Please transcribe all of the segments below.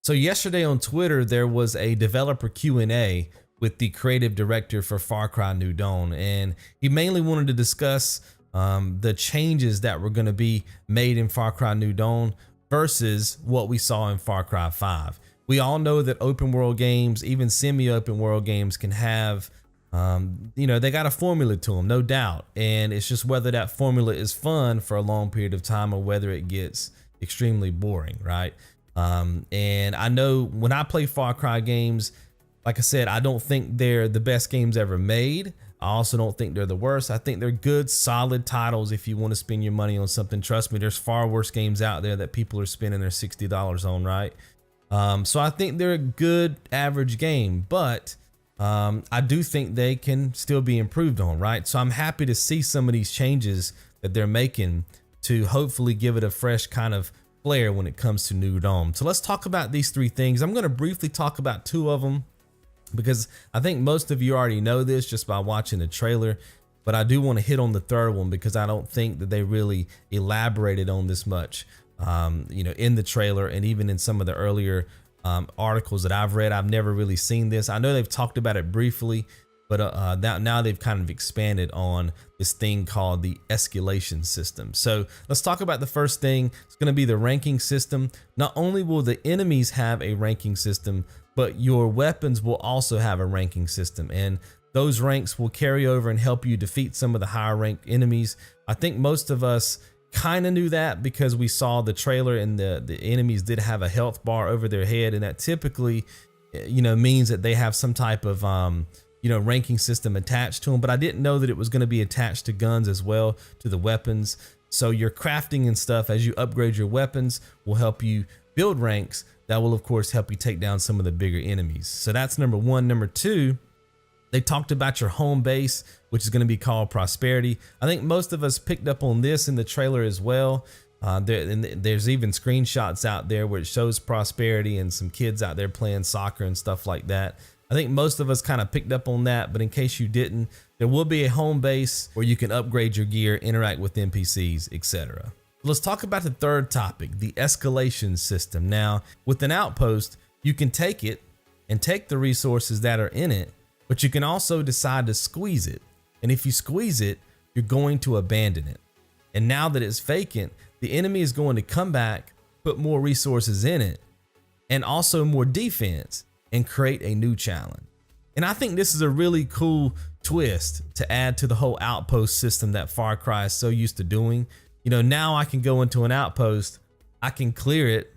So yesterday on Twitter, there was a developer Q&A with the creative director for Far Cry New Dawn, and he mainly wanted to discuss the changes that were going to be made in Far Cry New Dawn versus what we saw in Far Cry 5. We all know that open world games, even semi-open world games, can have, they got a formula to them, no doubt. And it's just whether that formula is fun for a long period of time or whether it gets extremely boring, right? And I know when I play Far Cry games, like I said, I don't think they're the best games ever made. I also don't think they're the worst. I think they're good, solid titles if you want to spend your money on something. Trust me, there's far worse games out there that people are spending their $60 on, right? So I think they're a good average game, but I do think they can still be improved on, right? So I'm happy to see some of these changes that they're making to hopefully give it a fresh kind of flair when it comes to New Dawn. So let's talk about these three things. I'm going to briefly talk about two of them because I think most of you already know this just by watching the trailer, but I do want to hit on the third one because I don't think that they really elaborated on this much, in the trailer and even in some of the earlier articles that I've read. I've never really seen this. I know they've talked about it briefly, but now they've kind of expanded on this thing called the escalation system. So let's talk about the first thing. It's going to be the ranking system. Not only will the enemies have a ranking system, but your weapons will also have a ranking system. And those ranks will carry over and help you defeat some of the higher ranked enemies. I think most of us kind of knew that because we saw the trailer and the enemies did have a health bar over their head. And that typically, means that they have some type of, ranking system attached to them, but I didn't know that it was going to be attached to guns as well, to the weapons. So your crafting and stuff as you upgrade your weapons will help you build ranks that will of course help you take down some of the bigger enemies. So that's number one. Number two, they talked about your home base, which is going to be called Prosperity. I think most of us picked up on this in the trailer as well. There's even screenshots out there where it shows Prosperity and some kids out there playing soccer and stuff like that. I think most of us kind of picked up on that, but in case you didn't, there will be a home base where you can upgrade your gear, interact with NPCs, etc. Let's talk about the third topic, the escalation system. Now, with an outpost, you can take it and take the resources that are in it, but you can also decide to squeeze it. And if you squeeze it, you're going to abandon it. And now that it's vacant, the enemy is going to come back, put more resources in it, and also more defense, and create a new challenge. And I think this is a really cool twist to add to the whole outpost system that Far Cry is so used to doing. Now I can go into an outpost, I can clear it,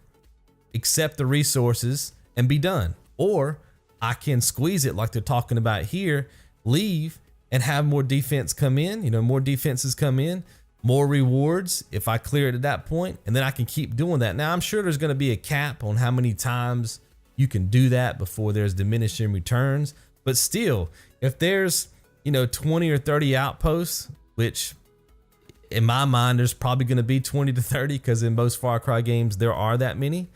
accept the resources, and be done. Or I can squeeze it like they're talking about here, leave and have more defense come in, more defenses come in, more rewards if I clear it at that point, and then I can keep doing that. Now I'm sure there's going to be a cap on how many times you can do that before there's diminishing returns. But still, if there's, 20 or 30 outposts, which in my mind, there's probably going to be 20 to 30 because in most Far Cry games, there are that many.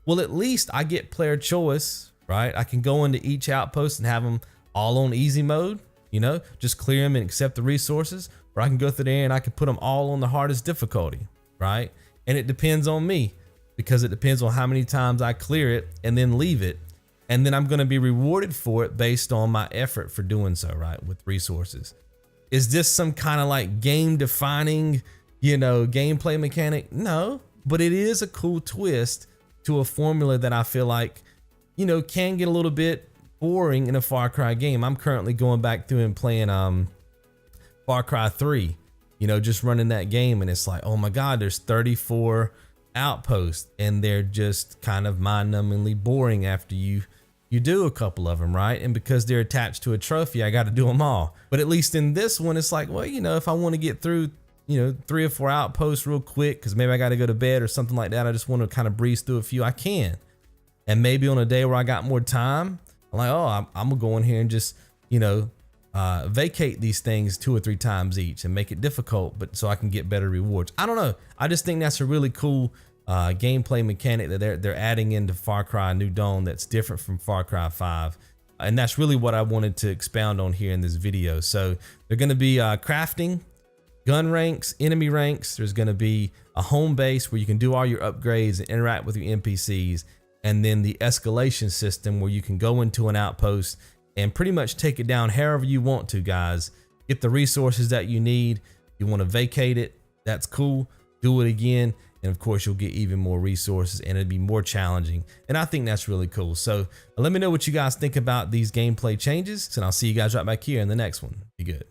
Well, at least I get player choice, right? I can go into each outpost and have them all on easy mode, just clear them and accept the resources, or I can go through there and I can put them all on the hardest difficulty, right? And it depends on me, because it depends on how many times I clear it and then leave it. And then I'm going to be rewarded for it based on my effort for doing so, right? With resources. Is this some kind of like game defining, gameplay mechanic? No, but it is a cool twist to a formula that I feel like, can get a little bit boring in a Far Cry game. I'm currently going back through and playing Far Cry 3, just running that game. And it's like, oh my God, there's 34 outposts and they're just kind of mind-numbingly boring after you do a couple of them, right? And because they're attached to a trophy, I got to do them all. But at least in this one, it's like, well, if I want to get through 3 or 4 outposts real quick because maybe I got to go to bed or something like that, I just want to kind of breeze through a few, I can. And maybe on a day where I got more time, I'm like, oh, I'm gonna go in here and just vacate these things 2 or 3 times each and make it difficult, but so I can get better rewards. I don't know. I just think that's a really cool gameplay mechanic that they're adding into Far Cry New Dawn that's different from Far Cry 5. And that's really what I wanted to expound on here in this video. So they're going to be crafting, gun ranks, enemy ranks. There's going to be a home base where you can do all your upgrades and interact with your NPCs. and then the escalation system where you can go into an outpost and pretty much take it down however you want to, guys. Get the resources that you need. You want to vacate it, that's cool. Do it again, and of course you'll get even more resources and it'd be more challenging, and I think that's really cool. So let me know what you guys think about these gameplay changes, and I'll see you guys right back here in the next one. Be good.